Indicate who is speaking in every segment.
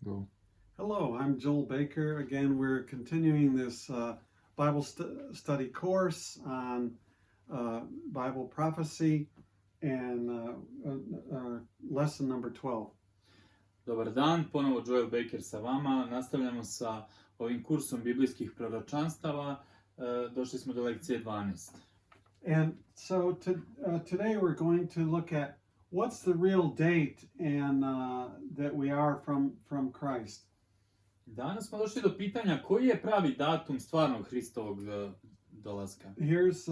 Speaker 1: Go.
Speaker 2: Hello, I'm Joel Baker. Again, we're continuing this Bible study course on Bible prophecy and lesson number 12.
Speaker 1: Dobar dan, ponovo Joel Baker sa vama. Nastavljamo sa ovim kursom biblijskih proročanstava. Došli smo do lekcije 12.
Speaker 2: And so today we're going to look at what's the real date and that we are from Christ.
Speaker 1: Danas smo došli do pitanja koji je pravi datum stvarnog Hristovog dolaska.
Speaker 2: Here's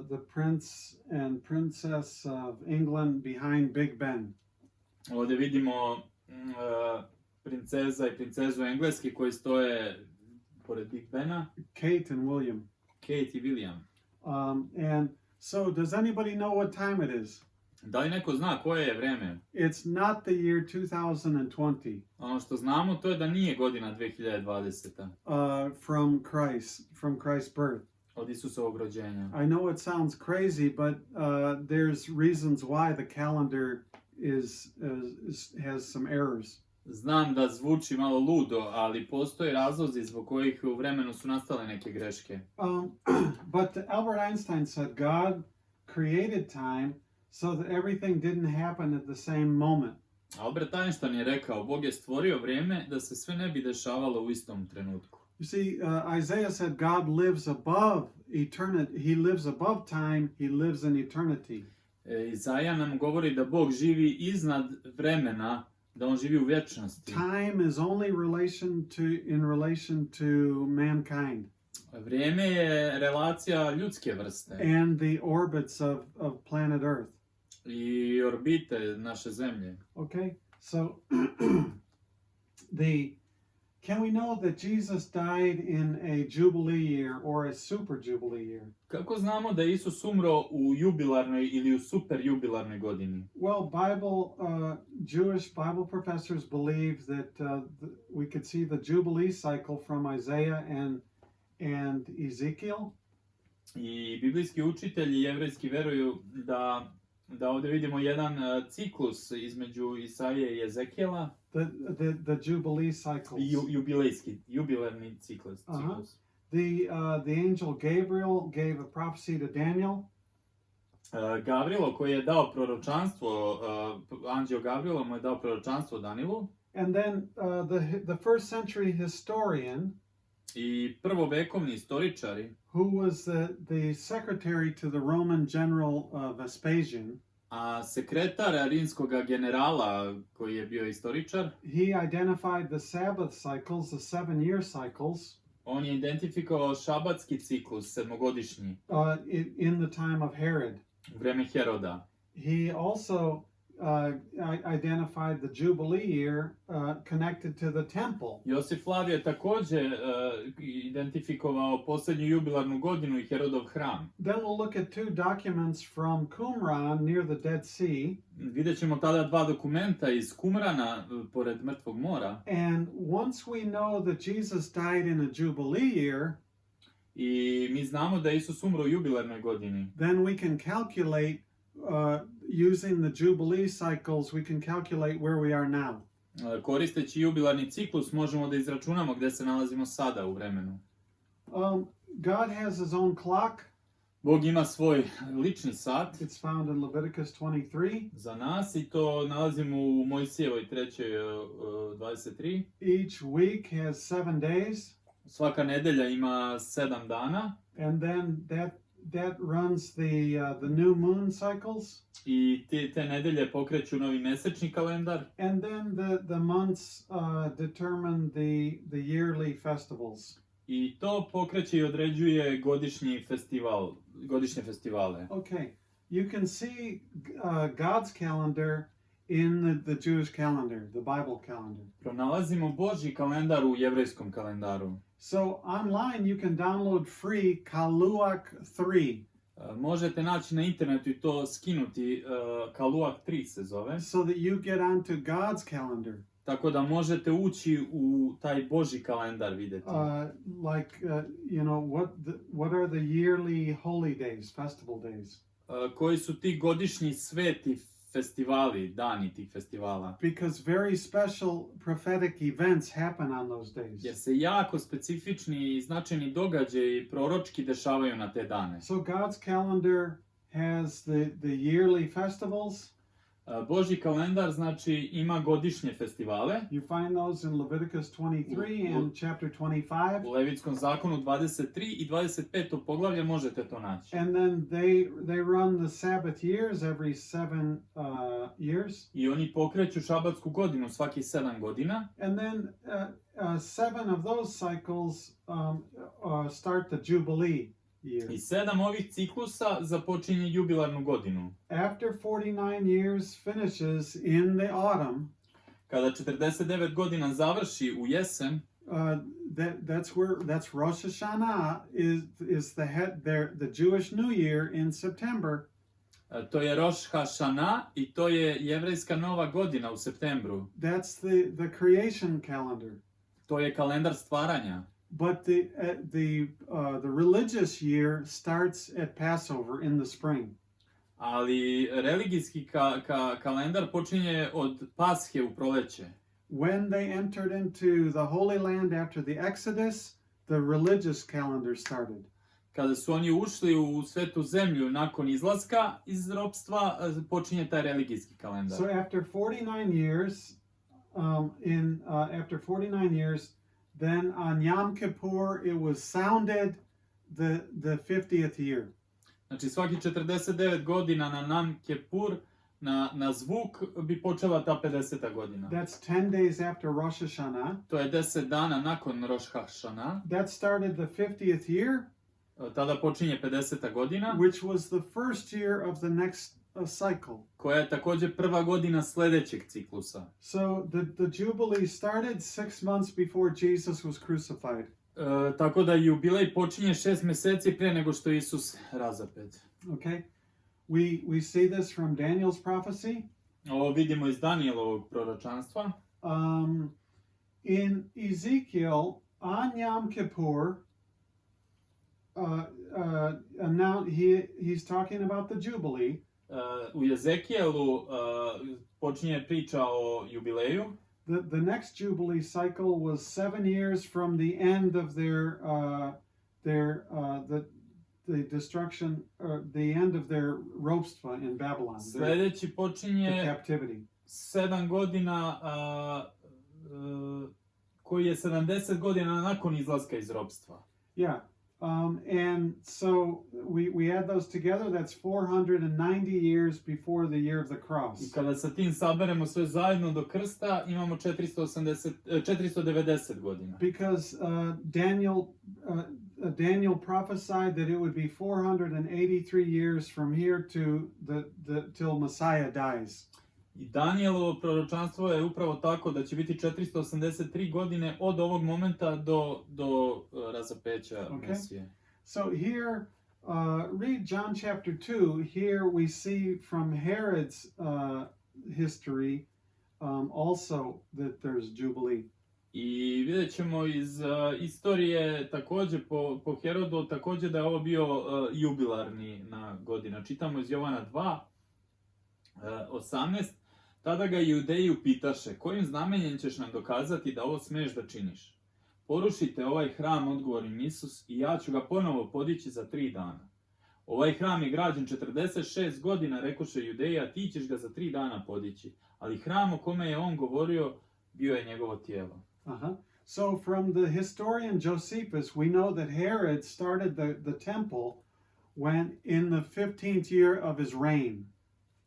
Speaker 2: the prince and princess of England behind Big Ben.
Speaker 1: Ovdje vidimo princeza i princezu Engleski koji stoje pored Big Bena.
Speaker 2: Kate and William.
Speaker 1: Kate i William.
Speaker 2: And so does anybody know what time it is?
Speaker 1: Da li neko zna koje je vreme?
Speaker 2: It's not the year 2020.
Speaker 1: Ono što znamo to je da nije godina 2020.
Speaker 2: From Christ's birth.
Speaker 1: Od Isusovog rođenja.
Speaker 2: I know it sounds crazy, but there's reasons why the calendar has some errors.
Speaker 1: Znam da zvuči malo ludo, ali postoje razlozi zbog kojih u vremenu su nastale neke greške.
Speaker 2: But Albert Einstein said God created time so that everything didn't happen at the same moment.
Speaker 1: Albert Einstein je rekao, Bog je stvorio vrijeme da se sve ne bi dešavalo u istom trenutku.
Speaker 2: You see, Isaiah said God lives above eternity. He lives above time. He lives in eternity.
Speaker 1: Izaja nam govori da Bog živi iznad vremena, da on živi u vječnosti.
Speaker 2: Time is only in relation to mankind.
Speaker 1: Vrijeme je relacija ljudske vrste.
Speaker 2: And the orbits of planet Earth.
Speaker 1: I orbite naše zemlje.
Speaker 2: Okay, so can we know that Jesus died in a jubilee year or a super jubilee year?
Speaker 1: Kako znamo da je Isus umro u jubilarnoj ili u super jubilarnoj godini?
Speaker 2: Well, Jewish Bible professors believe that we could see the jubilee cycle from Isaiah and Ezekiel.
Speaker 1: I biblijski učitelji jevrejski vjeruju da ovdje vidimo jedan ciklus između Isaije i Ezekijela.
Speaker 2: The jubilee cycles.
Speaker 1: Jubilarni ciklus.
Speaker 2: The angel Gabriel gave a prophecy to Daniel.
Speaker 1: Gavrilo koji je dao proročanstvo, anđeo Gavrilo mu je dao proročanstvo Danielu.
Speaker 2: And then the first century historian,
Speaker 1: i prvovekovni istoričari,
Speaker 2: who was the secretary to the Roman general Vespasian,
Speaker 1: a sekretar rimskog generala koji je bio istoričar,
Speaker 2: he identified the Sabbath cycles, the 7-year cycles.
Speaker 1: On je identifikovao šabatski ciklus, sedmogodišnji.
Speaker 2: In the time of Herod.
Speaker 1: U vrijeme Heroda.
Speaker 2: He also identified the Jubilee year connected to the temple.
Speaker 1: Josif Flav je također identifikovao posljednju jubilarnu godinu i Herodov hram.
Speaker 2: Then we'll look at two documents from Qumran near the Dead Sea.
Speaker 1: Vidjet ćemo tada dva dokumenta iz Qumrana pored Mrtvog mora.
Speaker 2: And once we know that Jesus died in a Jubilee year,
Speaker 1: i mi znamo da Isus umro u jubilarnoj godini,
Speaker 2: then we can calculate using the Jubilee cycles, we can calculate where we are now.
Speaker 1: Koristeći jubilarni ciklus možemo da izračunamo gdje se nalazimo sada u vremenu.
Speaker 2: God has his own clock.
Speaker 1: Bog ima svoj lični sat.
Speaker 2: It's found in Leviticus 23.
Speaker 1: Za nas i to nalazimo u Mojsijevoj 3:23.
Speaker 2: Each week has 7 days.
Speaker 1: Svaka nedelja ima 7 dana.
Speaker 2: And then that runs the new moon cycles.
Speaker 1: I te nedelje pokreću novi mesečni kalendar.
Speaker 2: And then the months determine the yearly festivals.
Speaker 1: I to pokreće i određuje godišnje festivale.
Speaker 2: Okay, you can see God's calendar in the Jewish calendar, the Bible calendar.
Speaker 1: Pronalazimo Božji kalendar u jevrejskom kalendaru.
Speaker 2: So online you can download free Kaluak 3.
Speaker 1: Možete naći na internetu i to skinuti, Kaluak 3 se zove.
Speaker 2: So that you get onto God's calendar.
Speaker 1: Tako da možete ući u taj Božji kalendar vidjeti.
Speaker 2: What are the yearly holy days, festival days?
Speaker 1: Koji su ti godišnji sveti festivali, dani tih festivala.
Speaker 2: because very special prophetic events happen on those days.
Speaker 1: Jer se jako specifični i značajni događaji proročki dešavaju na te dane.
Speaker 2: So God's calendar has the yearly festivals.
Speaker 1: Božji kalendar znači ima godišnje festivale.
Speaker 2: You find those in Leviticus 23 and chapter 25.
Speaker 1: U Levitskom zakonu 23 i 25. poglavlje možete to naći.
Speaker 2: And then they run the Sabbath years every 7 years.
Speaker 1: I oni pokreću šabatsku godinu svaki 7 godina.
Speaker 2: And then 7 of those cycles start the Jubilee year.
Speaker 1: I 7 ovih ciklusa započinje jubilarnu godinu.
Speaker 2: After 49 years finishes in the autumn,
Speaker 1: Kada 49 godina završi u jesen,
Speaker 2: that's Rosh Hashanah is the Jewish New Year in September.
Speaker 1: to je Rosh Hashanah i to je jevrejska nova godina u septembru.
Speaker 2: That's the creation calendar.
Speaker 1: To je kalendar stvaranja.
Speaker 2: But the religious year starts at Passover in the spring.
Speaker 1: Ali religijski kalendar počinje od Pashe u proleće.
Speaker 2: When they entered into the Holy Land after the Exodus, the religious calendar started.
Speaker 1: Kada su oni ušli u svetu zemlju nakon izlaska iz ropstva, počinje taj religijski kalendar.
Speaker 2: So after 49 years, after 49 years, then on Yom Kippur it was sounded the 50th year.
Speaker 1: Znači svaki 49 godina na Nam Kepur, na zvuk bi počela ta 50. godina.
Speaker 2: That's 10 days after Rosh Hashanah.
Speaker 1: To je 10 dana nakon Rosh Hashanah.
Speaker 2: That started the 50th year.
Speaker 1: Tada počinje 50. godina.
Speaker 2: Which was the first year of the next cycle.
Speaker 1: Koja je također prva godina sljedećeg ciklusa.
Speaker 2: So the Jubilee started 6 months before Jesus was crucified.
Speaker 1: Tako da jubilej počinje 6 mjeseci prije nego što je Isus razapet.
Speaker 2: Okay? We see this from Daniel's prophecy.
Speaker 1: Ovo vidimo iz Danijelovog proročanstva.
Speaker 2: In Ezekiel, on Yom Kippur, he's talking about the Jubilee.
Speaker 1: U Ezekijelu počinje priča o jubileju.
Speaker 2: The next Jubilee cycle was 7 years from the end of the destruction, the end of their ropstva in Babylon.
Speaker 1: Sljedeći počinje
Speaker 2: the captivity.
Speaker 1: 7 godina koji je 70 godina nakon izlaska iz ropstva.
Speaker 2: Yeah. And so we add those together, that's 490 years before the year of the cross.
Speaker 1: I kada sa tim saberemo sve zajedno do krsta, imamo 490 godina.
Speaker 2: Because Daniel prophesied that it would be 483 years from here to till Messiah dies.
Speaker 1: I Danijelovo proročanstvo je upravo tako da će biti 483 godine od ovog momenta do razapeća Mesije.
Speaker 2: So here, read John chapter 2. Here we see from Herod's history also that there's Jubilee.
Speaker 1: I vidjet ćemo iz istorije također po Herodu također da je ovo bio jubilarni godina. Čitamo iz Jovana 2:18. Tada ga Judeji upitaše, kojim znamenjem ćeš nam dokazati da ovo smiješ da činiš? Porušite ovaj hram, odgovori im Isus, i ja ću ga ponovo podići za 3 dana. Ovaj hram je građen 46 godina, rekoše Judeji, a ti ćeš ga za 3 dana podići. Ali hram o kome je on govorio bio je njegovo tijelo.
Speaker 2: So from the historian Josephus, we know that Herod started the temple when in the 15th year of his reign.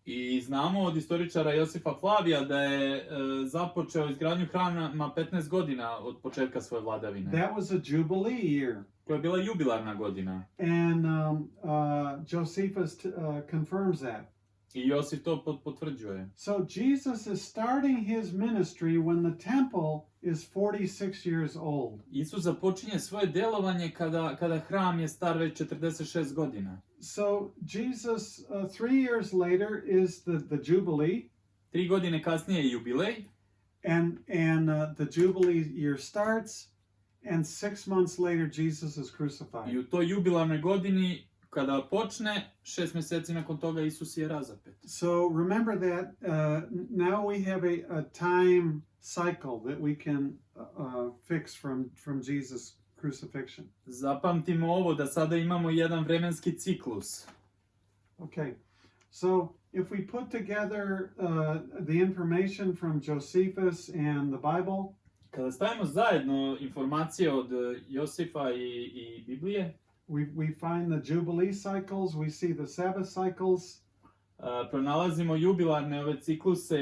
Speaker 1: I znamo od istoričara Josifa Flavija da je započeo izgradnju hrama 15 godina od početka svoje vladavine.
Speaker 2: That was a Jubilee year.
Speaker 1: To je bila jubilarna godina.
Speaker 2: And Josephus confirms that.
Speaker 1: I Josif to potvrđuje.
Speaker 2: So Jesus is starting his ministry when the temple is 46 years old.
Speaker 1: Isus započinje svoje djelovanje kada hram je star već 46 godina.
Speaker 2: So Jesus, 3 years later is the Jubilee.
Speaker 1: 3 godine kasnije je jubilej.
Speaker 2: And the Jubilee year starts, and 6 months later Jesus is crucified.
Speaker 1: I u toj jubilarnoj godini kada počne, 6 mjeseci nakon toga Isus je razapet.
Speaker 2: So remember that now we have a time cycle that we can fix from Jesus' crucifixion.
Speaker 1: Zapamtimo ovo da sada imamo jedan vremenski ciklus.
Speaker 2: Okay, so if we put together the information from Josephus and the Bible,
Speaker 1: Kada stavimo zajedno informacije od Josifa i Biblije,
Speaker 2: we find the Jubilee cycles, we see the Sabbath cycles,
Speaker 1: pronalazimo jubilarne ove cikluse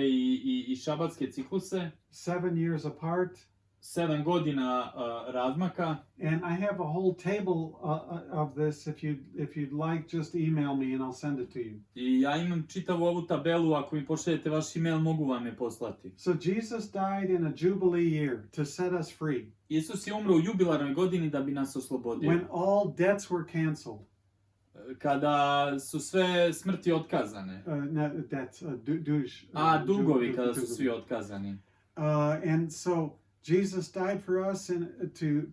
Speaker 1: i šabatske cikluse,
Speaker 2: 7 years apart.
Speaker 1: 7 godina razmaka.
Speaker 2: And I have a whole table of this. If you'd like, just email me and I'll send it to you.
Speaker 1: I ja imam čitavu ovu tabelu, ako mi pošaljete vaš email, mogu vam je poslati.
Speaker 2: So Jesus died in a Jubilee year to set us free.
Speaker 1: Isus je umro u jubilarnoj godini da bi nas oslobodio.
Speaker 2: When all debts were canceled.
Speaker 1: Kada su sve smrti otkazane.
Speaker 2: Not debts,
Speaker 1: Dugovi kada su svi otkazani.
Speaker 2: And so Jesus died for us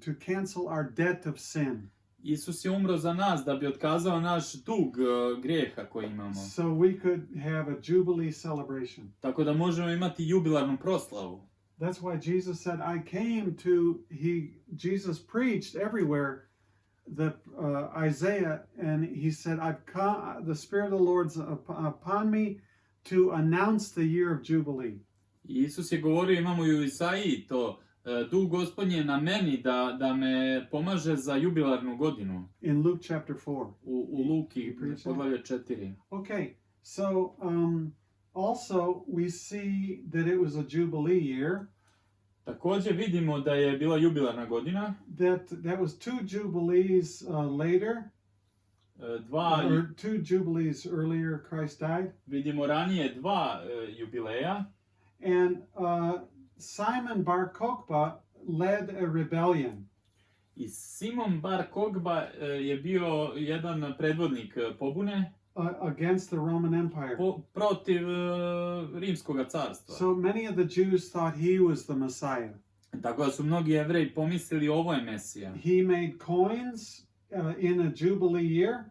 Speaker 2: to cancel our debt of sin.
Speaker 1: Isus je umro za nas da bi otkazao naš dug grijeha koji imamo.
Speaker 2: So we could have a Jubilee celebration.
Speaker 1: Tako da možemo imati jubilarnu proslavu.
Speaker 2: That's why Jesus said, Jesus preached everywhere Isaiah, and he said, the Spirit of the Lord's upon me to announce the year of Jubilee.
Speaker 1: Isus je govorio, imamo i u Isaiji to, Duh Gospodnji je na meni da me pomaže za jubilarnu godinu.
Speaker 2: In Luke chapter 4.
Speaker 1: U Luki, poglavlje 4.
Speaker 2: Okay, so also we see that it was a Jubilee year.
Speaker 1: Također vidimo da je bila jubilarna godina.
Speaker 2: That was 2 Jubilees later. Or 2 Jubilees earlier Christ died.
Speaker 1: Vidimo ranije 2 jubileja.
Speaker 2: And Simon Bar Kokhba led a rebellion.
Speaker 1: I Simon Bar Kokhba je bio jedan predvodnik pobune
Speaker 2: against the Roman Empire.
Speaker 1: Protiv Rimskog carstva.
Speaker 2: So many of the Jews thought he was the Messiah.
Speaker 1: Tako da su mnogi Jevreji pomislili ovo je Mesija.
Speaker 2: He made coins in a Jubilee year.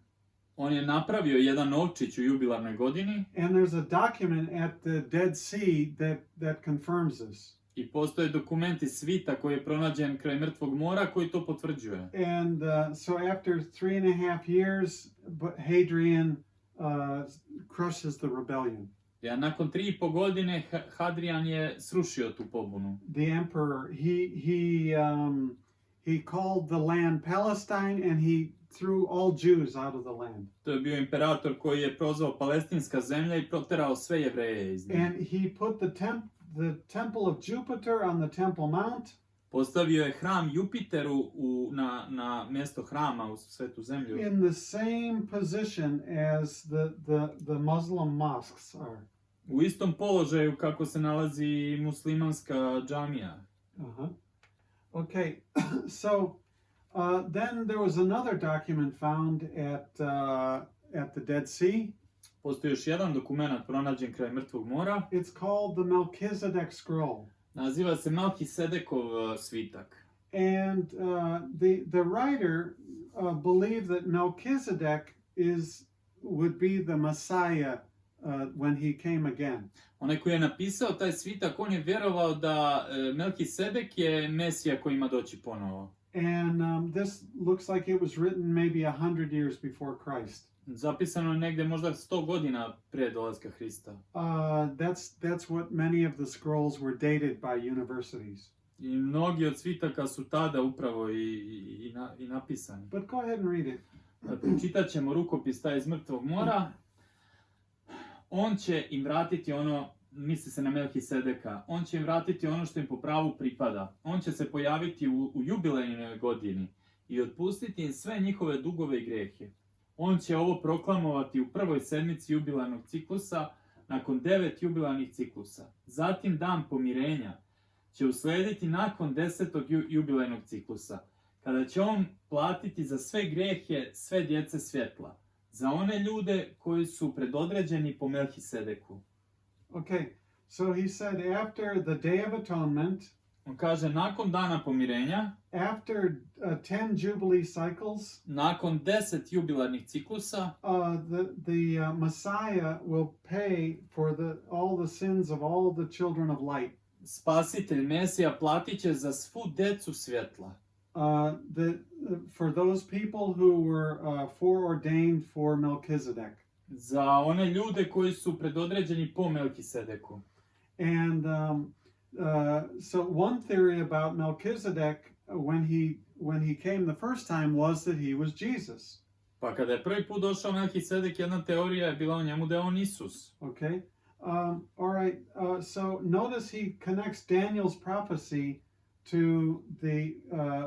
Speaker 1: On je napravio jedan novčić u jubilarnoj godini.
Speaker 2: And there's a document at the Dead Sea that confirms this.
Speaker 1: I postoje dokumenti svita koji je pronađen kraj Mrtvog mora koji to potvrđuje.
Speaker 2: And so after 3.5 years, Hadrian crushes the rebellion.
Speaker 1: Ja, nakon 3,5 godine Hadrian je srušio tu pobunu.
Speaker 2: The emperor, he called the land Palestine and he threw all Jews out of the land.
Speaker 1: To je bio imperator koji je prozvao palestinska zemlja i proterao sve Jevreje iz nje.
Speaker 2: And he put the temple of Jupiter on the Temple Mount.
Speaker 1: Postavio je hram Jupiteru na mjesto hrama u svetu zemlju.
Speaker 2: In the same position as the Muslim mosques are.
Speaker 1: U istom položaju kako se nalazi muslimanska džamija.
Speaker 2: Okay, so then there was another document found at the Dead Sea.
Speaker 1: Postoji još jedan dokument pronađen kraj Mrtvog mora.
Speaker 2: It's called the Melchizedek scroll.
Speaker 1: Naziva se Melkisedekov svitak.
Speaker 2: And the writer believed that Melchizedek would be the Messiah when he came again.
Speaker 1: Onaj koji je napisao taj svitak, on je vjerovao da Melkisedek je Mesija koji ima doći ponovo.
Speaker 2: And this looks like it was written maybe 100 years before Christ.
Speaker 1: Zapisano je negdje možda 100 godina prije dolaska Hrista.
Speaker 2: That's what many of the scrolls were dated by universities.
Speaker 1: I mnogi od svitaka su tada upravo i napisani.
Speaker 2: But go ahead and read it.
Speaker 1: Čitat ćemo rukopis taj iz Mrtvog mora. On će im vratiti ono, misli se na Melkisedeka, on će im vratiti ono što im po pravu pripada. On će se pojaviti u jubilejnoj godini i otpustiti im sve njihove dugove i grijehe. On će ovo proklamovati u prvoj sedmici jubilarnog ciklusa, nakon 9 jubilarnih ciklusa. Zatim dan pomirenja će uslediti nakon 10. jubilejnog ciklusa, kada će on platiti za sve grijehe sve djece svjetla, za one ljude koji su predodređeni po Melkisedeku.
Speaker 2: Okay, so he said after the Day of Atonement,
Speaker 1: On kaže, nakon dana pomirenja,
Speaker 2: after 10 Jubilee cycles,
Speaker 1: nakon 10 jubilarnih ciklusa,
Speaker 2: the Messiah will pay for all the sins of all the children of light.
Speaker 1: spasitelj Mesija platit će za svu decu svjetla.
Speaker 2: For those people who were foreordained for Melchizedek.
Speaker 1: Za one ljude koji su predodređeni po Melkisedeku.
Speaker 2: And so one theory about Melchizedek when he came the first time was that he was Jesus.
Speaker 1: Pa kada je prvi put došao Melkisedek, jedna teorija je bila o njemu da je on Isus.
Speaker 2: Okay. All right. So notice he connects Daniel's prophecy to the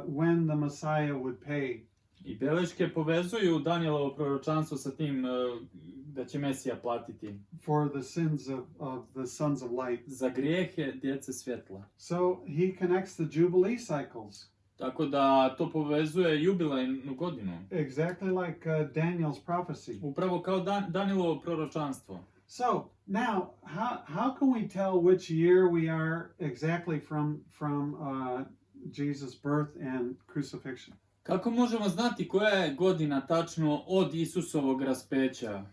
Speaker 2: when the Messiah would pay.
Speaker 1: I beleške povezuju Danijelovo proročanstvo sa tim da će Mesija platiti
Speaker 2: for the sins of the sons of light.
Speaker 1: Za grijehe djece svjetla.
Speaker 2: So he connects the Jubilee cycles.
Speaker 1: Tako da to povezuje jubilejnu godinu.
Speaker 2: Exactly like Daniel's prophecy.
Speaker 1: Upravo kao Danijelovo proročanstvo.
Speaker 2: So now, how can we tell which year we are exactly from Jesus' birth and crucifixion?
Speaker 1: Kako možemo znati koja je godina tačno od Isusovog raspeća?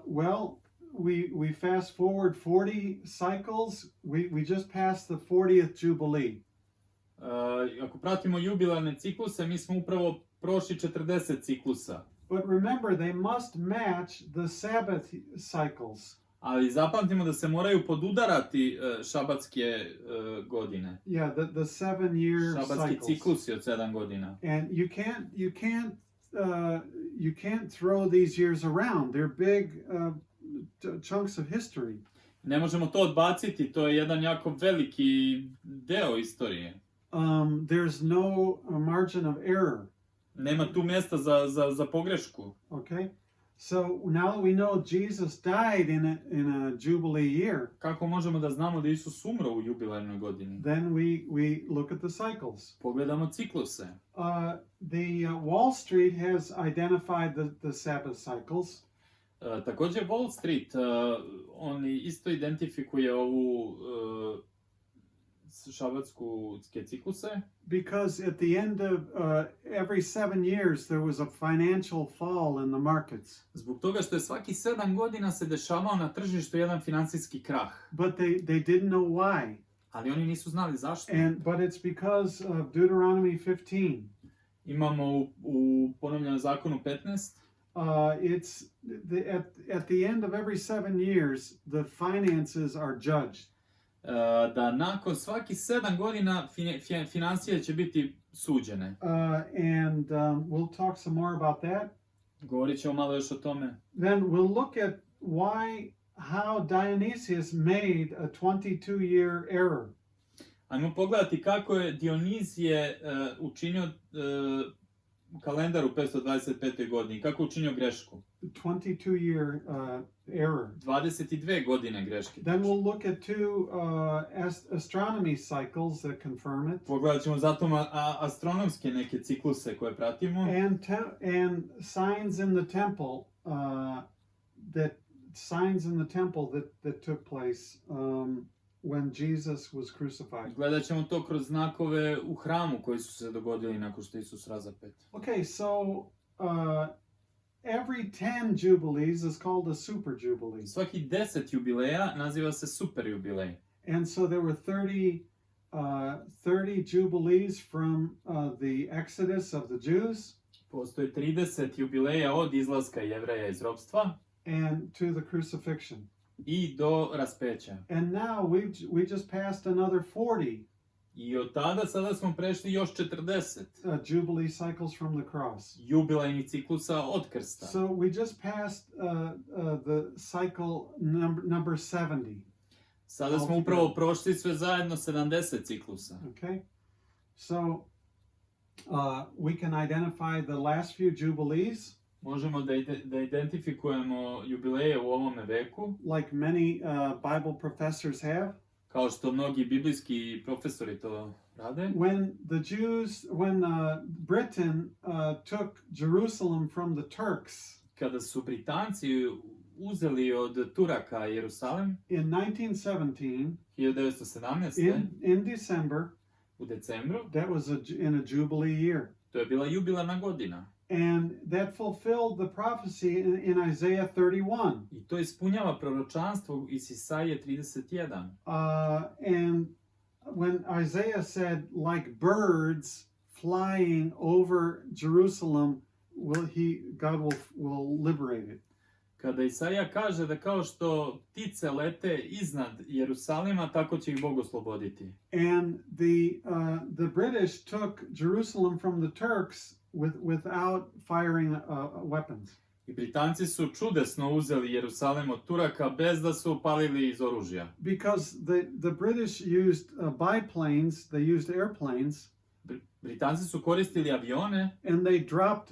Speaker 2: Well, we fast forward 40 cycles. We just passed the 40th Jubilee.
Speaker 1: Ako pratimo jubilarne cikluse, mi smo upravo prošli 40 ciklusa.
Speaker 2: But remember, they must match the Sabbath cycles.
Speaker 1: Ali zapamtimo da se moraju podudarati šabatske godine.
Speaker 2: Yeah, the 7-year
Speaker 1: šabatski
Speaker 2: cycles.
Speaker 1: ciklusi od 7 godina.
Speaker 2: And you can't throw these years around. They're big chunks of history.
Speaker 1: Ne možemo to odbaciti, to je jedan jako veliki deo istorije.
Speaker 2: There's no margin of error.
Speaker 1: Nema tu mjesta za pogrešku.
Speaker 2: Okay? So now that we know Jesus died in a Jubilee year,
Speaker 1: kako možemo da znamo da Isus umro u jubilejnoj godini?
Speaker 2: Then we look at the cycles.
Speaker 1: Pogledamo cikluse.
Speaker 2: The Wall Street has identified the Sabbath cycles.
Speaker 1: Također Wall Street, oni isto identifikuje ovu šabatske cikluse.
Speaker 2: Because at the end of every 7 years there was a financial fall in the markets.
Speaker 1: Zbog toga što je svaki 7 godina se dešavao na tržištu jedan financijski krah.
Speaker 2: But they didn't know why.
Speaker 1: Ali oni nisu znali zašto.
Speaker 2: But it's because of Deuteronomy 15.
Speaker 1: Imamo u ponovljenom zakonu 15.
Speaker 2: It's at the end of every 7 years the finances are judged.
Speaker 1: Da nakon svaki 7 godina financije će biti suđene.
Speaker 2: And we'll talk some more about that.
Speaker 1: Govorit ćemo malo još o tome.
Speaker 2: Then we'll look at how Dionysius made a 22-year error.
Speaker 1: Ajmo pogledati kako je Dionizije učinio kalendar u 525. godini. Kako učinio grešku.
Speaker 2: 22-year error.
Speaker 1: 22 godine greške.
Speaker 2: Then we'll look at 2 astronomy cycles that confirm it.
Speaker 1: Pogledat ćemo zatom astronomske neke cikluse koje pratimo.
Speaker 2: And signs in the temple that took place when Jesus was crucified.
Speaker 1: Gledat ćemo to kroz znakove u hramu koji su se dogodili nakon što Isus razapet.
Speaker 2: Okay, so every 10 jubilees is called a super jubilee.
Speaker 1: Svaki 10 jubileja naziva se super jubilej.
Speaker 2: And so there were 30 jubilees from the exodus of the Jews.
Speaker 1: Postoje 30 jubileja od izlaska Jevreja iz ropstva
Speaker 2: and to the crucifixion.
Speaker 1: I do raspeća.
Speaker 2: And now we just passed another 40.
Speaker 1: I od tada sada smo prešli još 40.
Speaker 2: Jubilee cycles from the cross.
Speaker 1: Jubilejnih ciklusa od krsta.
Speaker 2: So we just passed the cycle number 70.
Speaker 1: Sada smo upravo prošli sve zajedno 70 ciklusa.
Speaker 2: Okay. So we can identify the last few jubilees.
Speaker 1: Možemo da identifikujemo jubileje u ovome veku.
Speaker 2: Like many Bible professors have.
Speaker 1: Kao što mnogi biblijski profesori to rade.
Speaker 2: When Britain took Jerusalem from the Turks.
Speaker 1: Kada su Britanci uzeli od Turaka Jerusalim
Speaker 2: in 1917
Speaker 1: 1917.
Speaker 2: in December.
Speaker 1: U decembru.
Speaker 2: That was in a Jubilee year.
Speaker 1: To je bila jubilarna godina.
Speaker 2: And that fulfilled the prophecy in Isaiah 31.
Speaker 1: I to ispunjava proročanstvo iz Isaije 31.
Speaker 2: And when Isaiah said, like birds flying over Jerusalem, God will liberate it.
Speaker 1: Kada Isaija kaže da kao što ptice lete iznad Jerusalima, tako će ih Bog osloboditi.
Speaker 2: And the British took Jerusalem from the Turks without firing weapons.
Speaker 1: I Britanci su čudesno uzeli Jerusalim od Turaka bez da su upalili iz oružja.
Speaker 2: Because the British used biplanes, they used airplanes.
Speaker 1: Britanci su koristili avione.
Speaker 2: And they dropped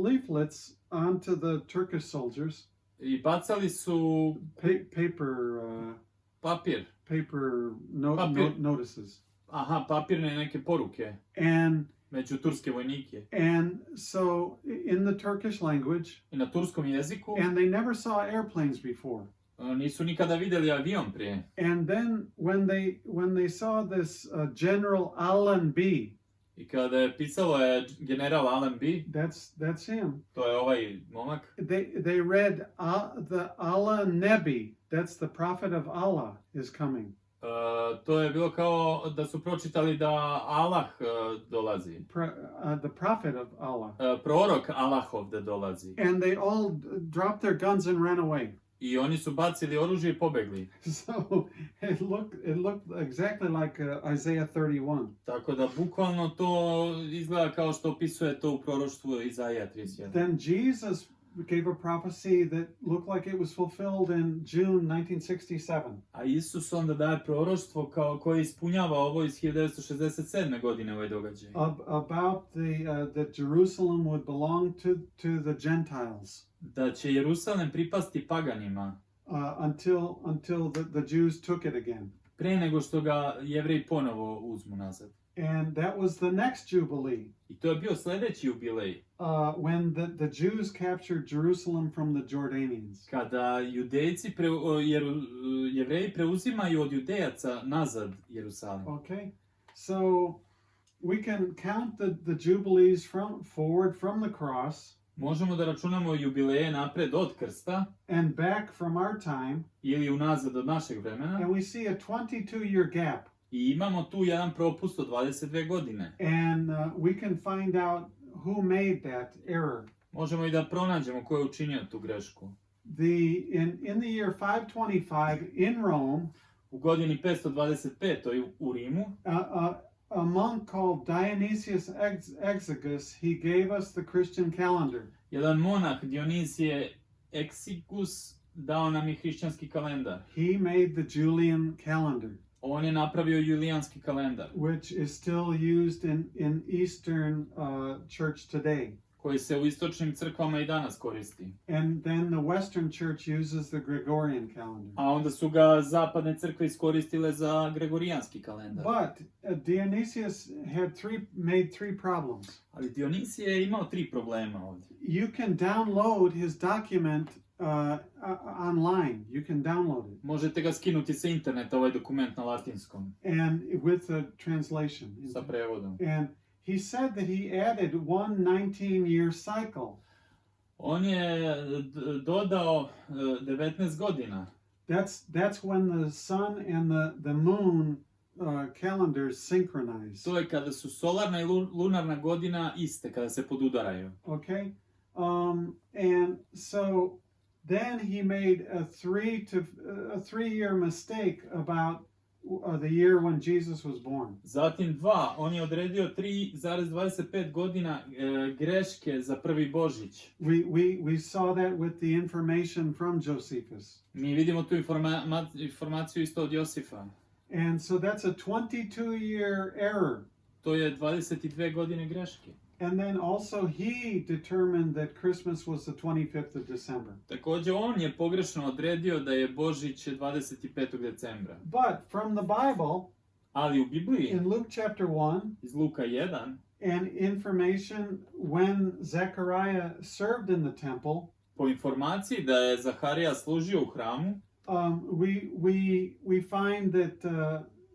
Speaker 2: leaflets onto the Turkish soldiers.
Speaker 1: I bacali su papir.
Speaker 2: Paper notices.
Speaker 1: Aha, papirne neke poruke.
Speaker 2: And
Speaker 1: među turske vojnike.
Speaker 2: And so in the Turkish language.
Speaker 1: I na turskom jeziku.
Speaker 2: And they never saw airplanes before.
Speaker 1: Nisu nikada vidjeli avion prije.
Speaker 2: And then when they saw this General Allenby.
Speaker 1: I kada je pisalo je general Allenby.
Speaker 2: That's him.
Speaker 1: To je ovaj momak.
Speaker 2: They read the Allah Nebi. That's the prophet of Allah is coming.
Speaker 1: To je bilo kao da su pročitali da Allah dolazi.
Speaker 2: The prophet of Allah.
Speaker 1: Prorok Allahov da dolazi.
Speaker 2: And they all dropped their guns and ran away.
Speaker 1: I oni su bacili oružje i pobegli.
Speaker 2: So it looked exactly like Isaiah 31.
Speaker 1: Tako da bukvalno to izgleda kao što opisuje to u proroštvu Isaija 31.
Speaker 2: Then Jesus gave a prophecy that looked like it was fulfilled in June 1967.
Speaker 1: A Isus onda daje proroštvo koje ispunjava ovo iz 1967. godine ovaj događaj.
Speaker 2: About that Jerusalem would belong to the Gentiles.
Speaker 1: Da će Jerusalem pripasti paganima.
Speaker 2: Until the Jews took it again.
Speaker 1: Pre nego što ga Jevreji ponovo uzmu nazad.
Speaker 2: And that was the next Jubilee.
Speaker 1: I to je bio sljedeći jubilej.
Speaker 2: When the Jews captured Jerusalem from the Jordanians.
Speaker 1: Kada Jevreji preuzimaju od Judejaca nazad Jerusalim.
Speaker 2: Okay. So we can count the Jubilees forward from the cross.
Speaker 1: Možemo da računamo jubileje napred od krsta.
Speaker 2: And back from our time.
Speaker 1: Ili unazad od našeg vremena.
Speaker 2: And we see a 22-year gap.
Speaker 1: I imamo tu jedan propust od 22 godine.
Speaker 2: And we can find out who made that error.
Speaker 1: Možemo i da pronađemo ko je učinio tu grešku.
Speaker 2: In the year 525 in Rome,
Speaker 1: u godini 525 u Rimu,
Speaker 2: a monk called Dionysius Exiguus, he gave us the Christian calendar.
Speaker 1: Jedan monah Dionisije Exiguus dao nam je hrišćanski kalendar.
Speaker 2: He made the Julian calendar.
Speaker 1: On je napravio julijanski kalendar.
Speaker 2: Which is still used in Eastern church today.
Speaker 1: Koji se u istočnim crkvama i danas koristi.
Speaker 2: And then the Western church uses the Gregorian calendar.
Speaker 1: A onda su ga zapadne crkve iskoristile za gregorijanski kalendar.
Speaker 2: But Dionysius made three problems.
Speaker 1: Ali Dionisije je imao 3 problema ovdje.
Speaker 2: You can download his document online. You can download it.
Speaker 1: Možete ga skinuti sa interneta, ovaj dokument na latinskom.
Speaker 2: And with a translation.
Speaker 1: Sa prevodom.
Speaker 2: And he said that he added one 19-year cycle.
Speaker 1: On je dodao 19 godina.
Speaker 2: That's when the sun and the moon calendars synchronize.
Speaker 1: To je kada su solarna i lunarna godina iste, kada se podudaraju.
Speaker 2: Okay. And so then he made a 3-year mistake about the year when Jesus was born.
Speaker 1: Zatim on je odredio 3,25 godina greške za prvi Božić.
Speaker 2: We saw that with the information from Josephus.
Speaker 1: Mi vidimo tu informaciju isto od Josifa.
Speaker 2: And so that's a 22-year error.
Speaker 1: To je 22 godine greške.
Speaker 2: And then also he determined that Christmas was the 25th of December.
Speaker 1: Također on je pogrešno odredio da je Božić 25. decembra.
Speaker 2: But from the Bible,
Speaker 1: ali u Bibliji,
Speaker 2: in Luke chapter 1,
Speaker 1: iz Luka 1,
Speaker 2: and information when Zechariah served in the temple,
Speaker 1: Po informaciji da je Zaharija služio u hramu,
Speaker 2: we find that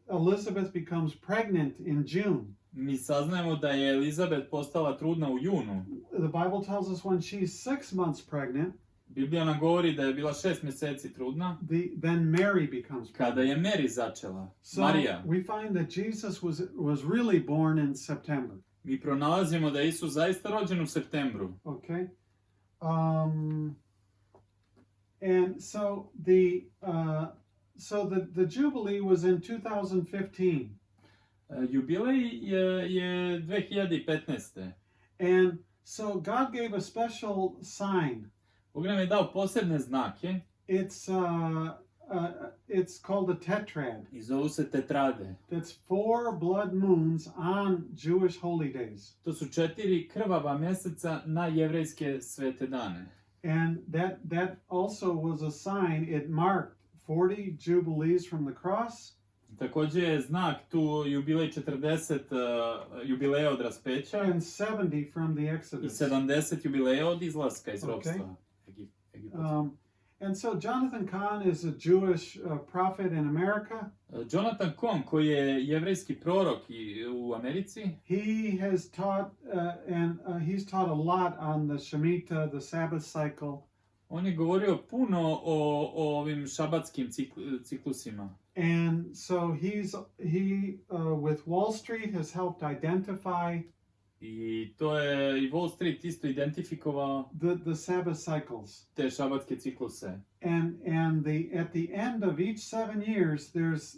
Speaker 2: Elizabeth becomes pregnant in June.
Speaker 1: mi saznajemo da je Elizabet postala trudna u junu.
Speaker 2: The Bible tells us when she's 6 months pregnant,
Speaker 1: Biblija nam govori da je bila 6 mjeseci trudna,
Speaker 2: then Mary becomes
Speaker 1: kada
Speaker 2: pregnant.
Speaker 1: je Mary začela,
Speaker 2: So
Speaker 1: Marija.
Speaker 2: we find that Jesus was really born in September.
Speaker 1: Mi pronalazimo da je Isus zaista rođen u septembru.
Speaker 2: Okay. And so the Jubilee was in 2015.
Speaker 1: Jubilej je 2015.
Speaker 2: And so God gave a special sign.
Speaker 1: Bog nam je dao posebne znake
Speaker 2: It's called a tetrad.
Speaker 1: i zovu se tetrade.
Speaker 2: That's 4 blood moons on Jewish holy days.
Speaker 1: To su 4 krvava mjeseca na jevrejske svete dane.
Speaker 2: And that also was a sign. It marked 40 jubilees from the cross.
Speaker 1: Također je znak tu jubilej 40 jubileja od raspeća
Speaker 2: And 70 from the
Speaker 1: i
Speaker 2: Exodus.
Speaker 1: 70 jubileja od izlaska iz
Speaker 2: Okay.
Speaker 1: ropstva. Egipatskog.
Speaker 2: And so Jonathan Cahn is a Jewish prophet in America.
Speaker 1: Jonathan Cahn, koji je jevrejski prorok u Americi,
Speaker 2: He has taught he's taught a lot on the Shemitah, the Sabbath cycle.
Speaker 1: on je govorio puno o ovim šabatskim ciklusima.
Speaker 2: And so he with Wall Street has helped identify
Speaker 1: I to je i Wall Street isto identifikovao
Speaker 2: the Sabbath cycles.
Speaker 1: te šabatske cikluse.
Speaker 2: And at the end of each 7 years, there's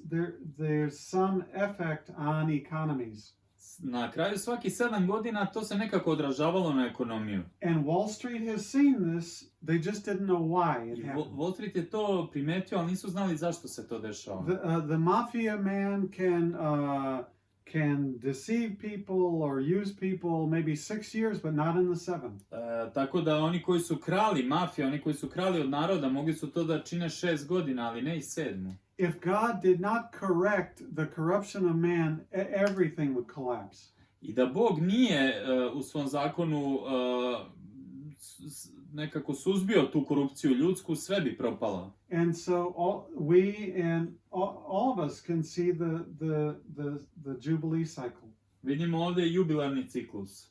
Speaker 2: some effect on economies.
Speaker 1: Na kraju svaki 7 godina to se nekako odražavalo na ekonomiju.
Speaker 2: And Wall Street has seen this. They just didn't know why it
Speaker 1: I
Speaker 2: happened.
Speaker 1: Wall Street je to primetio, ali nisu znali zašto se to dešava.
Speaker 2: The mafia man can deceive people or use people maybe 6 years, but not in the 7.
Speaker 1: Tako da oni koji su krali, mafija, oni koji su krali od naroda, mogli su to da čine 6 godina, ali ne i 7.
Speaker 2: If God did not correct the corruption of man, everything would collapse.
Speaker 1: I da Bog nije u svom zakonu nekako suzbio tu korupciju ljudsku, sve bi propalo.
Speaker 2: And so all of us can see the Jubilee cycle.
Speaker 1: Vidimo ovdje jubilarni ciklus.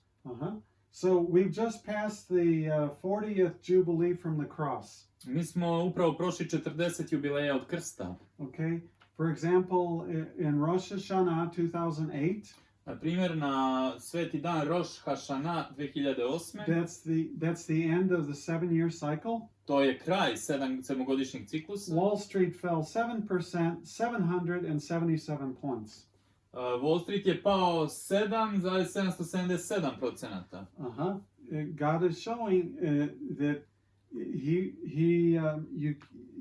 Speaker 2: So we've just passed the 40th Jubilee from the cross.
Speaker 1: Mi smo upravo prošli 40 jubileja od krsta.
Speaker 2: Okay. For example, in Rosh Hashanah 2008.
Speaker 1: Na primjer, na sveti dan Rosh Hashanah 2008.
Speaker 2: That's the end of the 7-year cycle.
Speaker 1: To je kraj sedmogodišnjeg ciklusa.
Speaker 2: Wall Street fell 7%, 777 points.
Speaker 1: Wall Street je pao 7,777%.
Speaker 2: God is showing that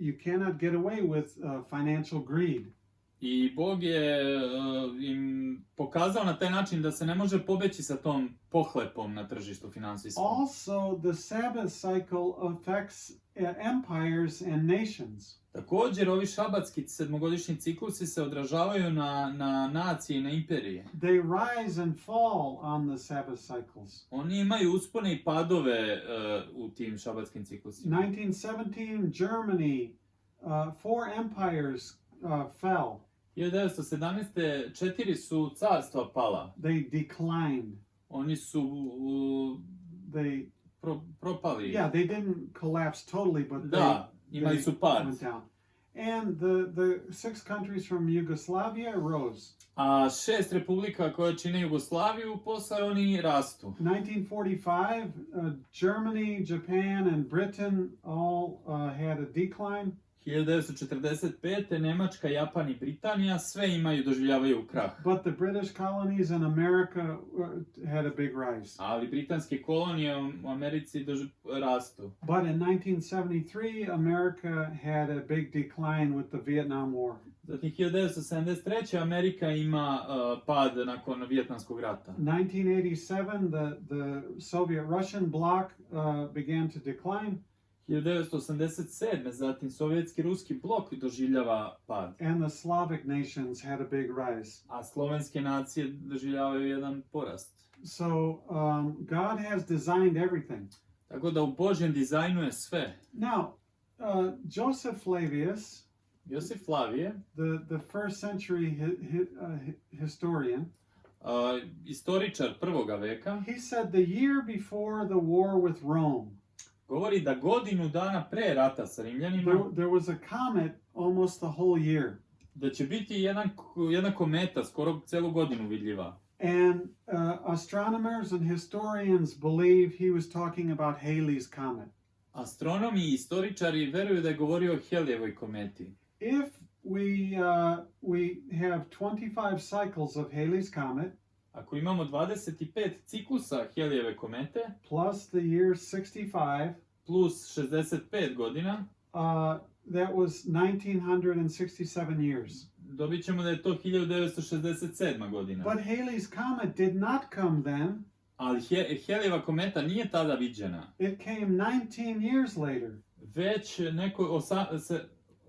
Speaker 2: you cannot get away with financial greed.
Speaker 1: I Bog je im pokazao na taj način da se ne može pobeći sa tom pohlepom na tržištu finansijskom.
Speaker 2: Also, the Sabbath cycle affects empires and nations.
Speaker 1: Također, ovi šabatski sedmogodišnji ciklusi se odražavaju na nacije i na imperije.
Speaker 2: They rise and fall on the Sabbath cycles.
Speaker 1: Oni imaju uspone i padove u tim šabatskim ciklusima.
Speaker 2: 1917, Germany, 4 empires fell.
Speaker 1: 1917. 4 su carstva pala.
Speaker 2: They declined.
Speaker 1: Oni su propali.
Speaker 2: Yeah, they didn't collapse totally, but
Speaker 1: imali su pad.
Speaker 2: Went down. And the 6 countries from Yugoslavia rose.
Speaker 1: A 6 republika koje čine Jugoslaviju, posle oni rastu.
Speaker 2: 1945, Germany, Japan and Britain all had a decline.
Speaker 1: 1945. Njemačka, Japan i Britanija sve doživljavaju krah.
Speaker 2: But the British colonies in America had a big rise.
Speaker 1: Ali britanske kolonije u Americi rastu.
Speaker 2: But in 1973, America had a big decline with the Vietnam War.
Speaker 1: Zatim 1973. Amerika ima pad nakon Vijetnamskog rata.
Speaker 2: 1987, the Soviet-Russian bloc began to decline.
Speaker 1: 1987. Zatim sovjetski-ruski blok doživljava pad.
Speaker 2: And the Slavic nations had a big rise.
Speaker 1: A slovenske nacije doživljavaju jedan porast.
Speaker 2: So God has designed everything.
Speaker 1: Tako da u Božjem dizajnu je sve.
Speaker 2: Now, Joseph Flavius,
Speaker 1: Josif Flavije,
Speaker 2: the first century historian,
Speaker 1: istoričar prvoga veka,
Speaker 2: he said the year before the war with Rome,
Speaker 1: govori da godinu dana pre rata sa Rimljanima,
Speaker 2: there was a comet almost the whole year.
Speaker 1: da će biti jedna kometa skoro celu godinu vidljiva.
Speaker 2: And astronomers and historians believe he was talking about Halley's comet.
Speaker 1: Astronomi i istoričari veruju da je govorio o Halleyevoj kometi.
Speaker 2: If we have 25 cycles of Halley's comet,
Speaker 1: Ako imamo 25 ciklusa Halleyjeve komete,
Speaker 2: plus the year 65,
Speaker 1: plus 65 godina,
Speaker 2: that was 1967 years.
Speaker 1: dobit ćemo da je to 1967. godina.
Speaker 2: But Halley's comet did not come then.
Speaker 1: Ali Halleyjeva kometa nije tada viđena.
Speaker 2: It came 19 years later.
Speaker 1: Već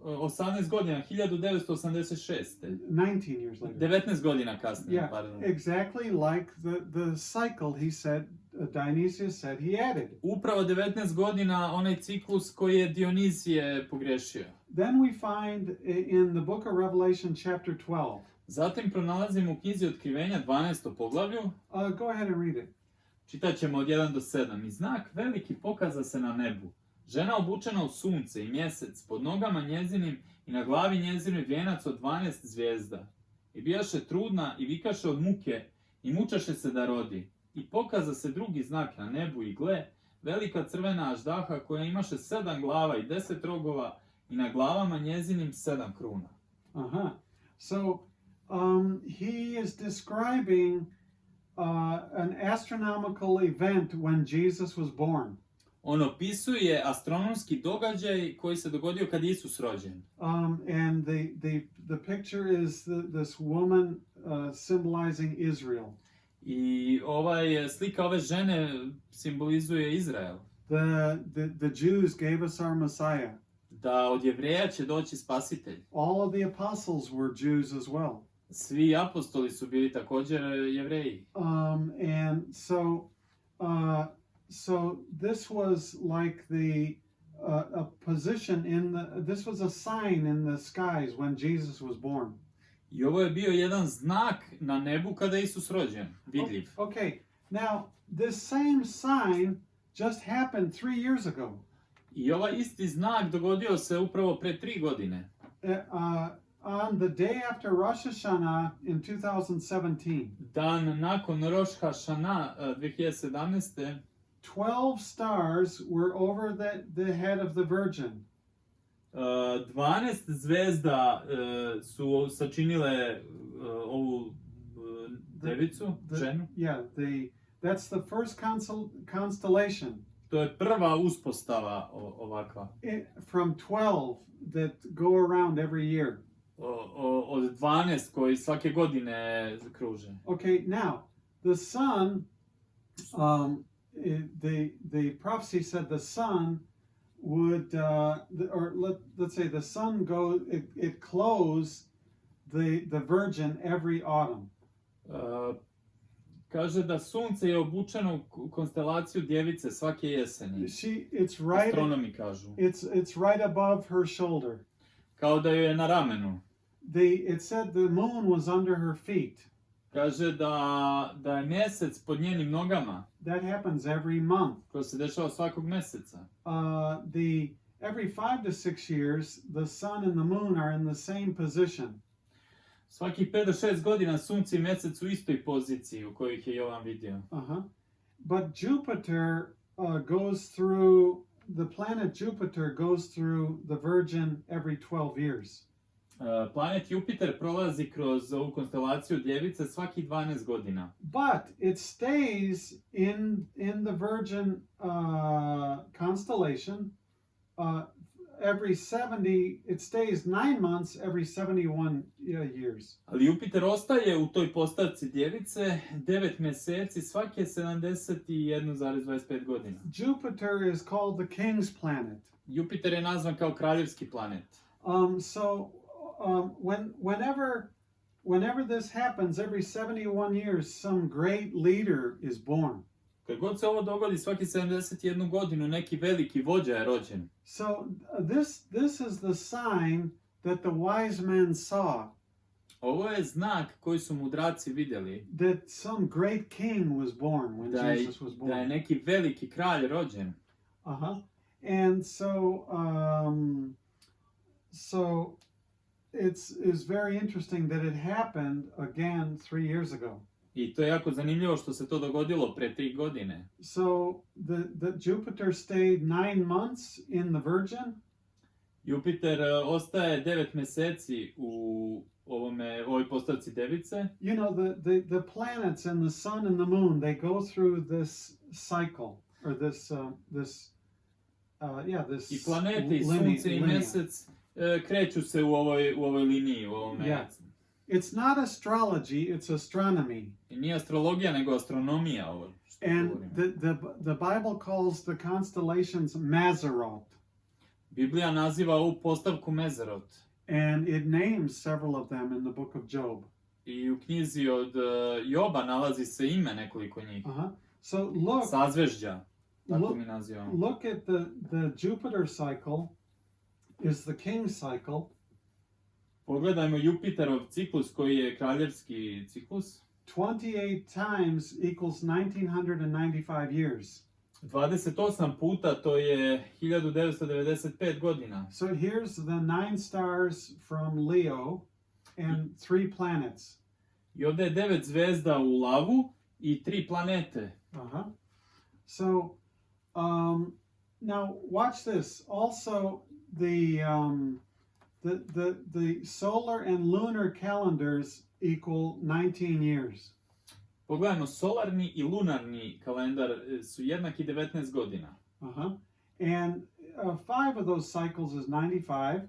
Speaker 1: 18 godina, 1986.
Speaker 2: 19 years later.
Speaker 1: 19 godina kasnije,
Speaker 2: Yeah,
Speaker 1: pardon.
Speaker 2: exactly like the cycle he said, Dionysius said he added.
Speaker 1: Upravo 19 godina onaj ciklus koji je Dionizije pogrešio.
Speaker 2: Then we find in the book of Revelation chapter 12.
Speaker 1: Zatim pronalazimo u knjizi Otkrivenja 12. poglavlju.
Speaker 2: Go ahead and read it.
Speaker 1: Čitat ćemo od 1 do 7. I znak veliki pokaza se na nebu. Žena obučena u sunce i mjesec, pod nogama njezinim i na glavi njezinoj vijenac od 12 zvijezda. I bijaše trudna i vikaše od muke i mučaše se da rodi. I pokaza se drugi znak na nebu i gle, velika crvena aždaha koja imaše 7 glava i 10 rogova i na glavama njezinim 7 kruna.
Speaker 2: So he is describing an astronomical event when Jesus was born.
Speaker 1: On opisuje astronomski događaj koji se dogodio kad je Isus rođen.
Speaker 2: And the picture is this woman symbolizing Israel.
Speaker 1: I slika ove žene simbolizuje Izrael.
Speaker 2: The Jews gave us our Messiah.
Speaker 1: Da od Jevreja će doći spasitelj.
Speaker 2: All of the apostles were Jews as well.
Speaker 1: Svi apostoli su bili također Jevreji.
Speaker 2: And so this was like a position this was a sign in the skies when Jesus was born.
Speaker 1: I ovo je bio jedan znak na nebu kada je Isus rođen, vidljiv.
Speaker 2: Okay, now this same sign just happened 3 years ago.
Speaker 1: I ovaj isti znak dogodio se upravo pre 3 godine.
Speaker 2: On the day after Rosh Hashanah in 2017.
Speaker 1: Dan nakon Rosh Hashanah 2017.
Speaker 2: 12 stars were over the head of the Virgin.
Speaker 1: 12 zvezda su sačinile ovu devicu, ženu.
Speaker 2: Yeah, that's the first constellation.
Speaker 1: To je prva uspostava ovakva.
Speaker 2: From 12 that go around every year.
Speaker 1: Od 12 koji svake godine kruže.
Speaker 2: Okay, now the sun, the prophecy said the sun would, let's say the sun it clothes the Virgin every autumn.
Speaker 1: Kaže da sunce je obučeno u konstelaciju djevice svake jeseni. Astronomi kažu.
Speaker 2: It's right above her shoulder.
Speaker 1: Kao da je na ramenu.
Speaker 2: It said the moon was under her feet.
Speaker 1: Kaže da je mjesec pod njenim nogama.
Speaker 2: That happens every month.
Speaker 1: To se dešava svakog mjeseca.
Speaker 2: Every 5 to 6 years, the sun and the moon are in the same position.
Speaker 1: Svaki 5 do 6 godina sunce i mjesec u istoj poziciji u kojoj ih je Jovan vidio.
Speaker 2: But Jupiter goes through, the planet Jupiter goes through the Virgin every 12 years.
Speaker 1: Planet Jupiter prolazi kroz ovu konstelaciju djevice svaki 12 godina.
Speaker 2: But it stays in the Virgin constellation every 70, it stays 9 months every 71 years.
Speaker 1: Ali Jupiter ostaje u toj postavci djevice 9 mjeseci svake 71,25 godina.
Speaker 2: Jupiter is called the king's planet.
Speaker 1: Jupiter je nazvan kao kraljevski planet.
Speaker 2: Whenever this happens, every 71 years, some great leader is born.
Speaker 1: Kad god se ovo dogodi, svaki 71 godinu neki veliki vođa je rođen.
Speaker 2: So this is the sign that the wise men saw,
Speaker 1: Ovo je znak koji su mudraci vidjeli,
Speaker 2: that some great king was born when Jesus was
Speaker 1: da je
Speaker 2: born.
Speaker 1: neki veliki kralj rođen.
Speaker 2: And so it's very interesting that it happened again 3 years ago.
Speaker 1: I to je jako zanimljivo što se to dogodilo pre 3 godine.
Speaker 2: So the Jupiter stayed 9 months in the Virgin.
Speaker 1: Jupiter ostaje 9 mjeseci u ovoj postavci device.
Speaker 2: You know, the planets and the sun and the moon, they go through this cycle, or this
Speaker 1: I planete i sunce i mjesec kreću se u ovoj liniji, u ovom mjesecu.
Speaker 2: It's not astrology, it's astronomy.
Speaker 1: I nije astrologija, nego astronomija ovo.
Speaker 2: And the Bible calls the constellations Mazzaroth.
Speaker 1: Biblija naziva ovu postavku Mezarot.
Speaker 2: And it names several of them in the book of Job.
Speaker 1: I u knjizi od Joba nalazi se ime nekoliko njih.
Speaker 2: So look,
Speaker 1: Sazvežđa, tako mi nazivamo.
Speaker 2: Look at the Jupiter cycle is the king cycle.
Speaker 1: Pogledajmo Jupiterov ciklus koji je kraljevski ciklus.
Speaker 2: 28 times equals 1995 years.
Speaker 1: 28 puta to je 1995 godina.
Speaker 2: So here's the 9 stars from Leo and 3 planets.
Speaker 1: I ovdje je 9 zvezda u lavu i 3 planete.
Speaker 2: So now watch this. Also the solar and lunar calendars equal 19 years.
Speaker 1: Pogledajmo, solarni i lunarni kalendar su jednaki 19 godina.
Speaker 2: And 5 of those cycles is 95.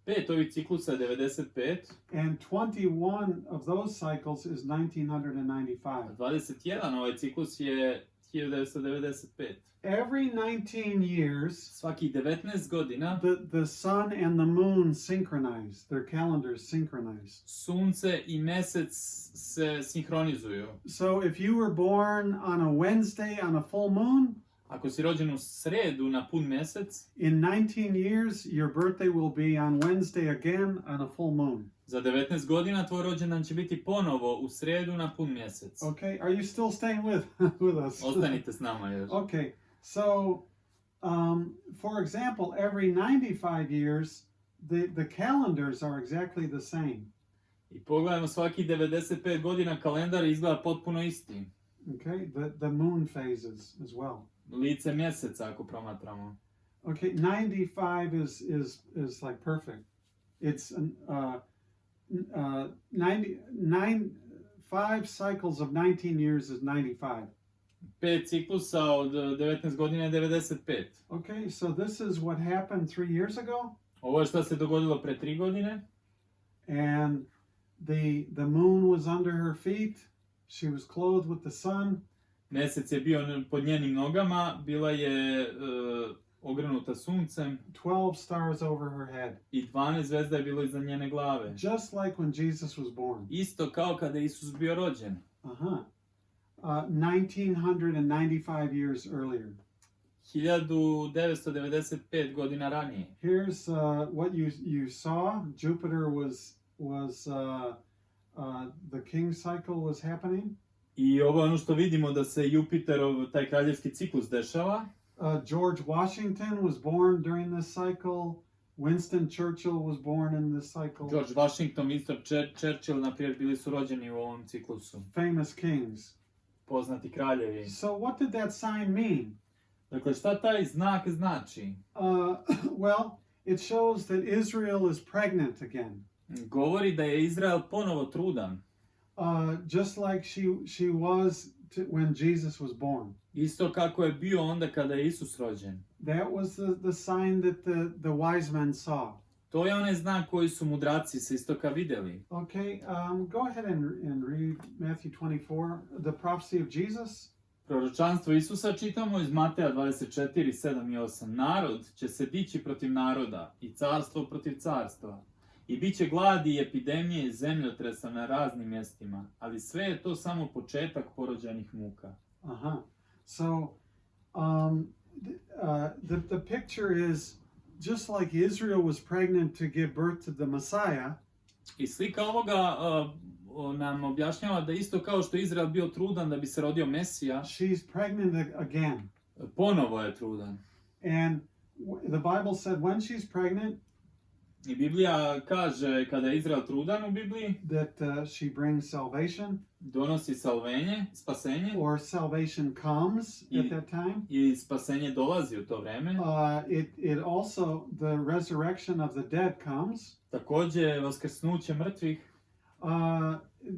Speaker 1: 5 ovih ciklusa je 95.
Speaker 2: And 21 of those cycles is 1995.
Speaker 1: 21 ovaj ciklus je 1995.
Speaker 2: Every 19 years,
Speaker 1: svakih 19 godina,
Speaker 2: the sun and the moon synchronize. Their calendars synchronize.
Speaker 1: Sunce i mjesec se sinhronizuju.
Speaker 2: So if you were born on a Wednesday on a full moon,
Speaker 1: ako si rođen u sredu na pun mjesec,
Speaker 2: in 19 years your birthday will be on Wednesday again on a full moon.
Speaker 1: Za 19 godina tvoj rođendan će biti ponovo u sredu na pun mjesec.
Speaker 2: Okay, are you still staying with us?
Speaker 1: Ostanite s nama još.
Speaker 2: Okay, so for example, every 95 years the calendars are exactly the same.
Speaker 1: I pogledajmo, svaki 95 godina kalendar izgleda potpuno isti.
Speaker 2: Okay, the moon phases as well.
Speaker 1: Lice mjeseca ako promatramo.
Speaker 2: Okay, 95 is like perfect. It's 5 cycles of 19 years is 95.
Speaker 1: 5 ciklusa od 19 godina je 95.
Speaker 2: Okay, so this is what happened 3 years ago.
Speaker 1: Ovo je što se dogodilo pre 3 godine.
Speaker 2: And the moon was under her feet. She was clothed with the sun.
Speaker 1: Mjesec je bio pod njenim nogama, bila je ogrnuta suncem.
Speaker 2: 12 stars over her head.
Speaker 1: I 12 zvezda je bilo iza njene glave.
Speaker 2: Just like when Jesus was born.
Speaker 1: Isto kao kada je Isus bio rođen.
Speaker 2: 1995 years earlier.
Speaker 1: 1995 godina ranije.
Speaker 2: Here's what you saw. Jupiter was the king cycle was happening.
Speaker 1: I ovo je ono što vidimo, da se Jupiterov taj kraljevski ciklus dešava.
Speaker 2: George Washington was born during this cycle. Winston Churchill was born in this cycle.
Speaker 1: George Washington, Winston Churchill, naprijed, bili su rođeni u ovom ciklusu.
Speaker 2: Famous kings.
Speaker 1: Poznati kraljevi.
Speaker 2: So what did that sign mean?
Speaker 1: Dakle, šta taj znak znači?
Speaker 2: Well, it shows that Israel is pregnant again.
Speaker 1: Govori da je Izrael ponovo trudan.
Speaker 2: Just like she was when Jesus was born.
Speaker 1: Isto kako je bio onda kada je Isus rođen.
Speaker 2: That was the sign that the wise men saw.
Speaker 1: To je onaj znak koji su mudraci sa istoka vidjeli.
Speaker 2: Okay, go ahead and read Matthew 24, the prophecy of Jesus.
Speaker 1: Proročanstvo Isusa čitamo iz Mateja 24, 7 i 8. Narod će se dići protiv naroda i carstvo protiv carstva. I bit će gladi i epidemije i zemljotresa na raznim mjestima, ali sve je to samo početak porođajnih muka.
Speaker 2: So the picture is just like Israel was pregnant to give birth to the Messiah.
Speaker 1: I slika ovoga nam objašnjava da isto kao što je Izrael bio trudan da bi se rodio Mesija,
Speaker 2: She's pregnant again.
Speaker 1: ponovo je trudan.
Speaker 2: And the Bible said when she's pregnant,
Speaker 1: I Biblija kaže kada je Izrael trudan u Bibliji,
Speaker 2: that she brings salvation,
Speaker 1: donosi spasenje,
Speaker 2: or salvation comes at that time.
Speaker 1: I spasenje dolazi u to vreme.
Speaker 2: It also, the resurrection of the dead comes.
Speaker 1: Takođe, vaskrsnuće mrtvih.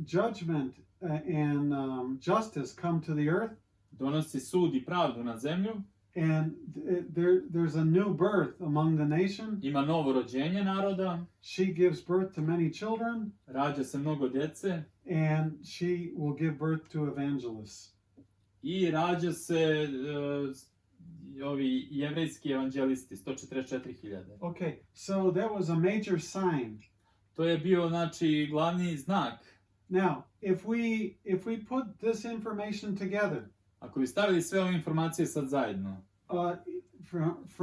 Speaker 2: Judgment and justice come to the earth.
Speaker 1: Donosi sud I pravdu na zemlju.
Speaker 2: And there's a new birth among the nation.
Speaker 1: Ima novo rođenje naroda.
Speaker 2: She gives birth to many children.
Speaker 1: Rađa se mnogo djece.
Speaker 2: And she will give birth to evangelists.
Speaker 1: I rađa se ovi jevrejski evanđelisti, 144.000.
Speaker 2: Okay, so that was a major sign.
Speaker 1: To je bio, znači, glavni znak.
Speaker 2: Now, if we put this information together,
Speaker 1: ako bi stavili sve ove informacije sad zajedno,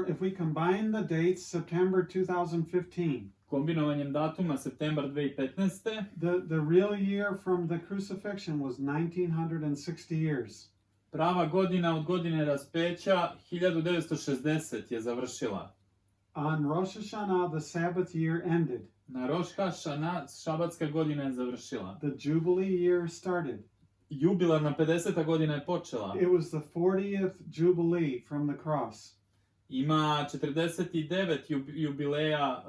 Speaker 2: if we combine the dates, September 2015,
Speaker 1: kombinovanjem datuma septembar 2015.
Speaker 2: The real year from the crucifixion was 1960 years.
Speaker 1: Prava godina od godine raspeća 1960 je završila.
Speaker 2: On Rosh Hashanah, the Sabbath year ended.
Speaker 1: Na Rosh Hashanah šabatska godina je završila.
Speaker 2: The Jubilee year started.
Speaker 1: Jubilarna 50. godina je počela.
Speaker 2: It was the 40th Jubilee from the cross.
Speaker 1: Ima 49 jubileja,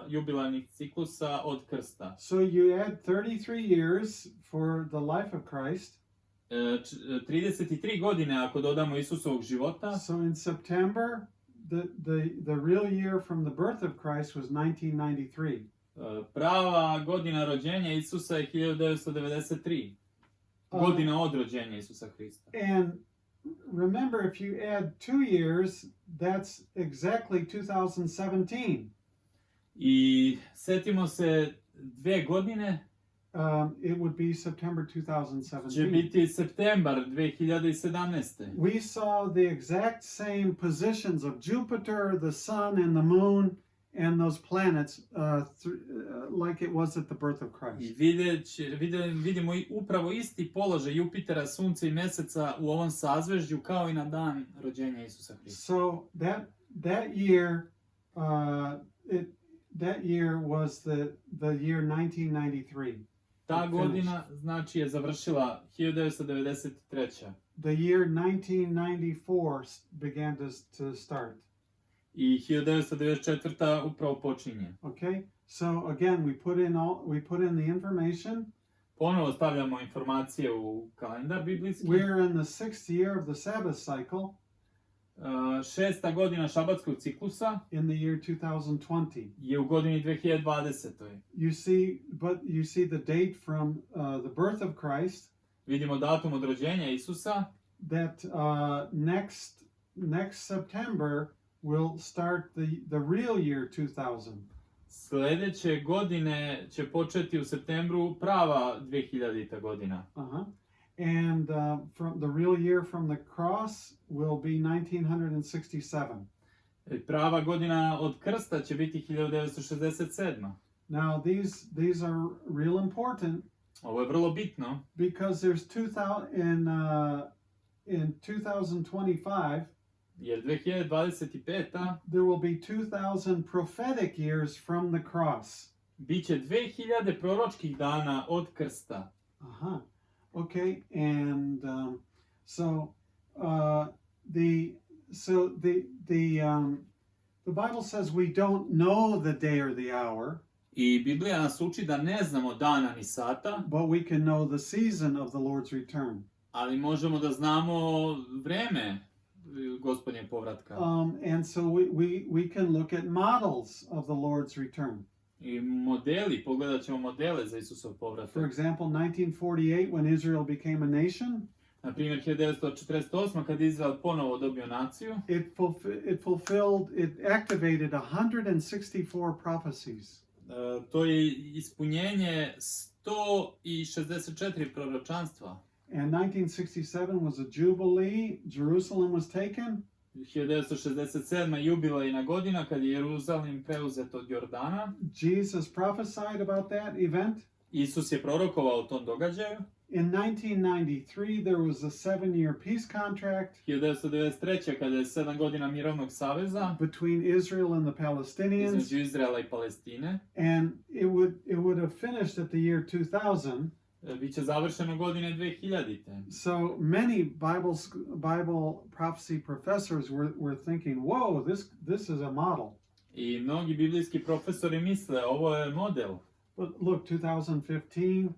Speaker 1: jubilarnih ciklusa od krsta.
Speaker 2: So you add 33 years for the life of Christ.
Speaker 1: 33 godine ako dodamo Isusovog života.
Speaker 2: So in September, the real year from the birth of Christ was 1993.
Speaker 1: Prava godina rođenja Isusa je 1993. Godina od rođenja Isusa Hrista.
Speaker 2: And remember, if you add 2 years, that's exactly 2017.
Speaker 1: I setimo se 2 godine.
Speaker 2: It would be September 2017.
Speaker 1: Će biti septembar 2017.
Speaker 2: We saw the exact same positions of Jupiter, the sun, and the moon, and those planets like it was at the birth of Christ.
Speaker 1: I vidimo upravo isti položaj Jupitera, Sunca I Meseca u ovom sazvežđu kao I na dan rođenja Isusa Hrista.
Speaker 2: So that year was the year 1993.
Speaker 1: Ta godina znači je završila 1993.
Speaker 2: The year 1994 began to start.
Speaker 1: I 1994 upravo počinje.
Speaker 2: Okay? So again, we put in the information.
Speaker 1: Ponovo stavljamo informacije u kalendar biblijski.
Speaker 2: We're in the 6th year of the Sabbath cycle.
Speaker 1: 6. godina šabatskog ciklusa
Speaker 2: in the year 2020.
Speaker 1: Je u godini 2020.
Speaker 2: You see the date from the birth of Christ.
Speaker 1: Vidimo datum od rođenja Isusa.
Speaker 2: That next September will start the real year 2000.
Speaker 1: Sljedeće godine će početi u septembru prava 2000. godina.
Speaker 2: And from the real year from the cross will be 1967.
Speaker 1: Prava godina od krsta će biti 1967.
Speaker 2: Now these are real important.
Speaker 1: Ovo je vrlo bitno.
Speaker 2: Because there's in 2025.
Speaker 1: Jer 2025.
Speaker 2: There will be 2000 prophetic years from the cross.
Speaker 1: Biće 2000 proročkih dana od krsta.
Speaker 2: Okay, and the Bible says we don't know the day or the hour.
Speaker 1: I Biblija nas uči da ne znamo dana ni sata.
Speaker 2: But we can know the season of the Lord's return.
Speaker 1: Ali možemo da znamo vreme Gospodnjeg povratka.
Speaker 2: And so we can look at models of the Lord's return.
Speaker 1: I pogledat ćemo modele za Isusov povratak.
Speaker 2: For example, 1948 when Israel became a nation.
Speaker 1: Na primjer 1948 kad Izrael ponovo dobio naciju.
Speaker 2: It activated 164 prophecies.
Speaker 1: To je ispunjenje 164 proročanstva.
Speaker 2: And 1967 was a jubilee. Jerusalem was taken.
Speaker 1: 1967. jubilejna godina kad je Jeruzalim preuzet od Jordana.
Speaker 2: Jesus prophesied about that event.
Speaker 1: Isus je prorokovao o tom događaju.
Speaker 2: In 1993, there was a 7-year peace contract
Speaker 1: 1993. kada je 7 godina mirovnog saveza
Speaker 2: between Israel and the Palestinians,
Speaker 1: između Izraela i Palestine.
Speaker 2: and it would have finished at the year 2000.
Speaker 1: Biće završeno godine 2000.
Speaker 2: So many Bible prophecy professors were thinking, "Whoa, this is a model."
Speaker 1: I mnogi biblijski profesori misle, ovo je model.
Speaker 2: But look, 2015,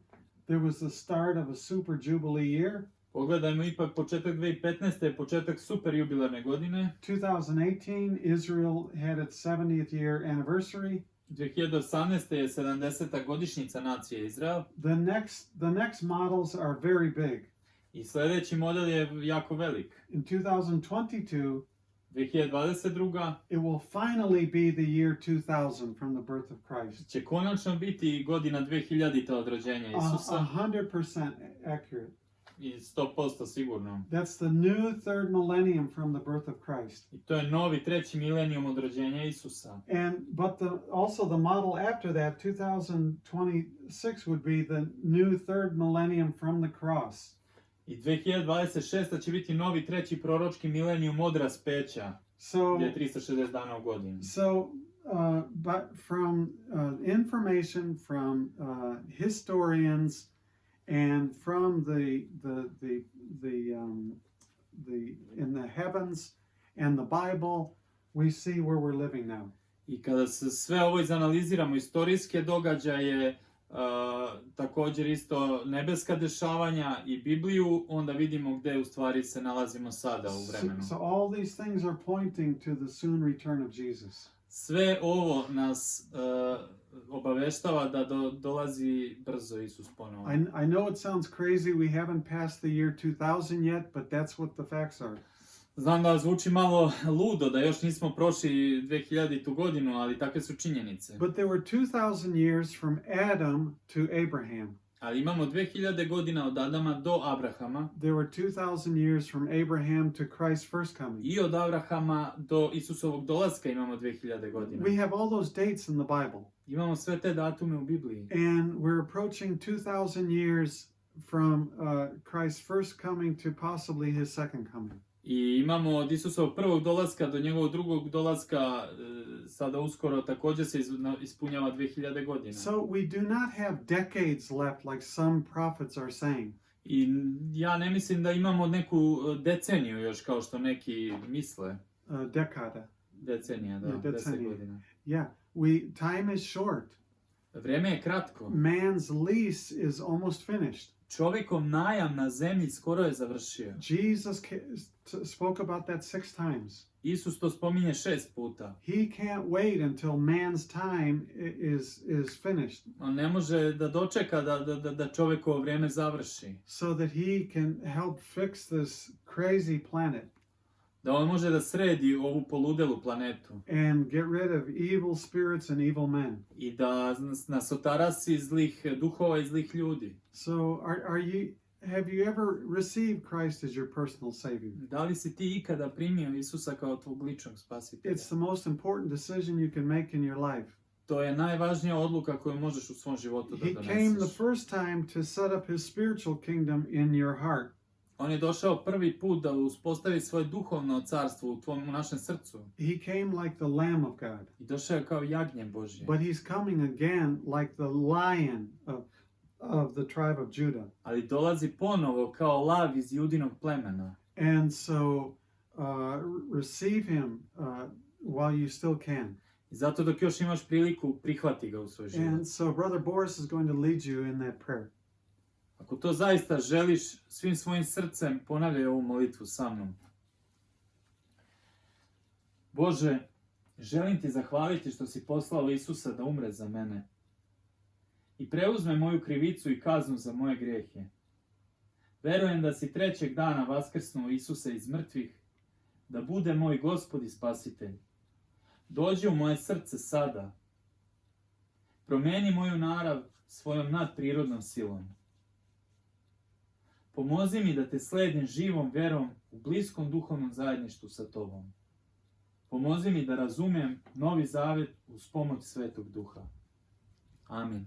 Speaker 2: there was the start of a super jubilee year.
Speaker 1: Pogledajmo ipak početak 2015. je početak super jubilarne godine.
Speaker 2: 2018, Israel had its 70th year anniversary.
Speaker 1: 2018. je 70. godišnjica nacije Izrael.
Speaker 2: The next models are very big.
Speaker 1: I sljedeći model je jako velik.
Speaker 2: In 2022,
Speaker 1: 2022.
Speaker 2: it will finally be the year 2000 from the birth of Christ.
Speaker 1: će konačno biti godina 2000. od rođenja Isusa.
Speaker 2: 100% accurate.
Speaker 1: I 100% sigurno.
Speaker 2: That's the new third millennium from the birth of Christ.
Speaker 1: I to je novi treći milenijum od rođenja Isusa.
Speaker 2: But also the model after that, 2026, would be the new third millennium from the cross.
Speaker 1: I 2026. će biti novi treći proročki milenijum od raspeća, gdje je 360 dana u godini.
Speaker 2: So, but from information from historians and from the in the heavens and the Bible, we see where we're living now.
Speaker 1: I kada se sve ovo izanaliziramo, istorijske događaje, također isto nebeska dešavanja i Bibliju, onda vidimo gdje u stvari se nalazimo sada u vremenu.
Speaker 2: So all these things are pointing to the soon return of Jesus.
Speaker 1: Sve ovo nas obaveštava da dolazi brzo Isus ponovo.
Speaker 2: I know it sounds crazy, we haven't passed the year 2000 yet, but that's what the facts are.
Speaker 1: Znam da zvuči malo ludo, da još nismo prošli 2000. godinu, ali takve su činjenice.
Speaker 2: But there were 2000 years from Adam to Abraham.
Speaker 1: Ali imamo 2000 godina od Adama do Abrahama.
Speaker 2: There were 2000 years from Abraham to Christ's first coming.
Speaker 1: I od Abrahama do Isusovog dolaska imamo 2000 godina.
Speaker 2: We have all those dates in the Bible.
Speaker 1: Imamo sve te datume u Bibliji.
Speaker 2: And we're approaching 2000 years from Christ's first coming to possibly his second coming.
Speaker 1: I imamo od Isusovog prvog dolaska do njegovog drugog dolaska, sada uskoro također se ispunjava 2000 godina.
Speaker 2: So we do not have decades left like some prophets are saying.
Speaker 1: I ja ne mislim da imamo neku deceniju još kao što neki misle.
Speaker 2: Dekada.
Speaker 1: Decenija, da, 10 godina.
Speaker 2: Yeah, time is short.
Speaker 1: Vrijeme je kratko.
Speaker 2: Man's lease is almost finished.
Speaker 1: Čovjekov najam na zemlji skoro je završio.
Speaker 2: Jesus spoke about that 6 times.
Speaker 1: Isus to spominje 6 puta.
Speaker 2: He can't wait until man's time is finished.
Speaker 1: On ne može da dočeka da čovjekovo vrijeme završi.
Speaker 2: So that he can help fix this crazy planet.
Speaker 1: Da on može da sredi ovu poludelu planetu.
Speaker 2: And get rid of evil spirits and evil men.
Speaker 1: I da nas otarasi zlih duhova i zlih ljudi.
Speaker 2: So have you ever received Christ as your personal savior?
Speaker 1: Da li si ti ikada primio Isusa kao tvog ličnog spasitelja?
Speaker 2: It's the most important decision you can make in your life.
Speaker 1: To je najvažnija odluka koju možeš u svom životu da doneseš.
Speaker 2: He came the first time to set up his spiritual kingdom in your heart.
Speaker 1: On je došao prvi put da uspostavi svoje duhovno carstvo u našem srcu.
Speaker 2: He came like the Lamb of God.
Speaker 1: I došao je kao jagnje Božje.
Speaker 2: But he's coming again like the lion of the tribe of Judah.
Speaker 1: Ali dolazi ponovo kao lav iz Judinog plemena.
Speaker 2: And so receive him while you still can.
Speaker 1: I zato dok još imaš priliku, prihvati ga u svoj život.
Speaker 2: And so Brother Boris is going to lead you in that prayer.
Speaker 1: Ako to zaista želiš svim svojim srcem, ponavljaj ovu molitvu sa mnom. Bože, želim ti zahvaliti što si poslao Isusa da umre za mene i preuzme moju krivicu i kaznu za moje grijehe. Verujem da si 3. dana vaskrsnuo Isusa iz mrtvih, da bude moj Gospod i Spasitelj. Dođi u moje srce sada. Promeni moju narav svojom nadprirodnom silom. Pomozi mi da te sledim živom vjerom u bliskom duhovnom zajedništvu sa tobom. Pomozi mi da razumem Novi Zavet uz pomoć Svetog Duha. Amin.